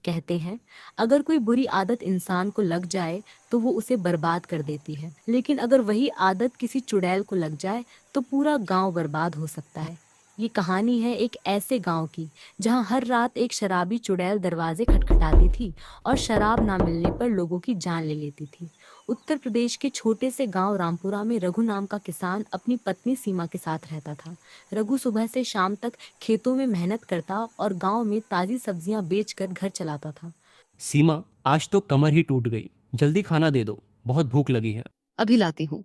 कहते हैं, अगर कोई बुरी आदत इंसान को लग जाए तो वो उसे बर्बाद कर देती है, लेकिन अगर वही आदत किसी चुड़ैल को लग जाए तो पूरा गांव बर्बाद हो सकता है। ये कहानी है एक ऐसे गांव की जहां हर रात एक शराबी चुड़ैल दरवाजे खटखटाती थी और शराब ना मिलने पर लोगों की जान ले लेती थी। उत्तर प्रदेश के छोटे से गांव रामपुरा में रघु नाम का किसान अपनी पत्नी सीमा के साथ रहता था। रघु सुबह से शाम तक खेतों में मेहनत करता और गांव में ताजी सब्जियां बेचकर घर चलाता था। सीमा, आज तो कमर ही टूट गई। जल्दी खाना दे दो, बहुत भूख लगी है। अभी लाती हूँ।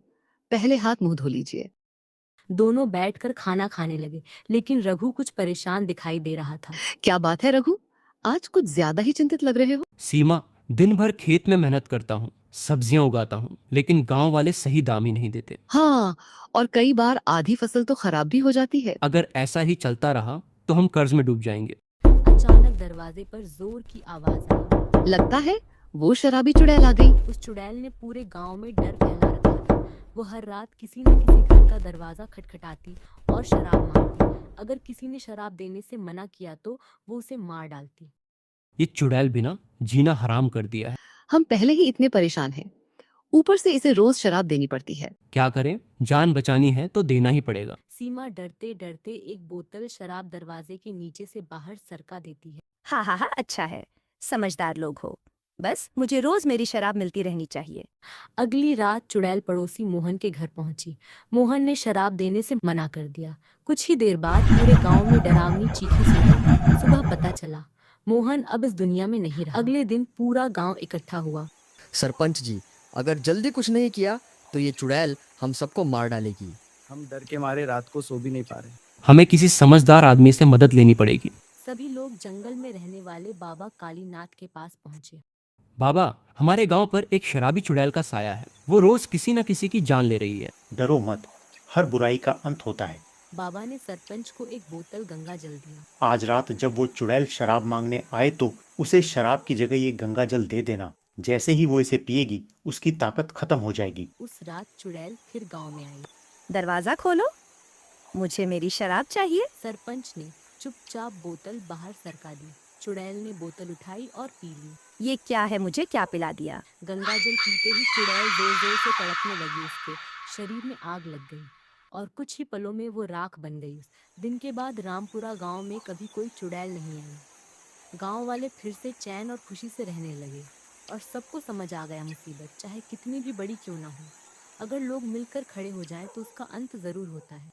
पहले हाथ मुंह धो लीजिए। दोनों बैठकर खाना खाने लगे, लेकिन रघु कुछ परेशान दिखाई दे रहा था। क्या बात है रघु? आज कुछ ज्यादा ही चिंतित लग रहे हो। सीमा, दिन भर खेत में मेहनत करता हूँ, सब्जियां उगाता हूँ, लेकिन गांव वाले सही दाम ही नहीं देते। हाँ, और कई बार आधी फसल तो खराब भी हो जाती है। अगर ऐसा ही चलता रहा तो हम कर्ज में डूब जाएंगे। अचानक दरवाजे पर जोर की आवाज आई। लगता है वो शराबी चुड़ैल आ गई। उस चुड़ैल ने पूरे गांव में डर फैला रखा था। वो हर रात किसी न किसी घर का दरवाजा खटखटाती और शराब मांगती। अगर किसी ने शराब देने से मना किया तो वो उसे मार डालती। ये चुड़ैल बिना जीना हराम कर दिया है। हम पहले ही इतने परेशान हैं, ऊपर से इसे रोज शराब देनी पड़ती है। क्या करें, जान बचानी है तो देना ही पड़ेगा। सीमा डरते डरते एक बोतल शराब दरवाजे के नीचे से बाहर सरका देती है। हाँ हाँ हाँ, अच्छा है, समझदार लोग हो। बस मुझे रोज मेरी शराब मिलती रहनी चाहिए। अगली रात चुड़ैल पड़ोसी मोहन के घर पहुंची। मोहन ने शराब देने से मना कर दिया। कुछ ही देर बाद पूरे गांव में डरावनी चीखें सुनाई। सुबह पता चला मोहन अब इस दुनिया में नहीं रहा। अगले दिन पूरा गांव इकट्ठा हुआ। सरपंच जी, अगर जल्दी कुछ नहीं किया तो ये चुड़ैल हम सबको मार डालेगी। हम डर के मारे रात को सो भी नहीं पा रहे। हमें किसी समझदार आदमी से मदद लेनी पड़ेगी। सभी लोग जंगल में रहने वाले बाबा कालीनाथ के पास पहुंचे। बाबा, हमारे गांव पर एक शराबी चुड़ैल का साया है। वो रोज किसी न किसी की जान ले रही है। डरो मत, हर बुराई का अंत होता है। बाबा ने सरपंच को एक बोतल गंगा जल दिया। आज रात जब वो चुड़ैल शराब मांगने आए तो उसे शराब की जगह ये गंगा जल दे देना। जैसे ही वो इसे पिएगी उसकी ताकत खत्म हो जाएगी। उस रात चुड़ैल फिर गांव में आई। दरवाजा खोलो, मुझे मेरी शराब चाहिए। सरपंच ने चुपचाप बोतल बाहर सरका दी। चुड़ैल ने बोतल उठाई और पी ली। ये क्या है, मुझे क्या पिला दिया? गंगा जल पीते ही चुड़ैल जोर जोर से तड़पने लगी। उसके शरीर में आग लग गई और कुछ ही पलों में वो राख बन गई। दिन के बाद रामपुरा गांव में कभी कोई चुड़ैल नहीं आई। गांव वाले फिर से चैन और खुशी से रहने लगे और सबको समझ आ गया मुसीबत चाहे कितनी भी बड़ी क्यों ना हो, अगर लोग मिलकर खड़े हो जाएं तो उसका अंत जरूर होता है।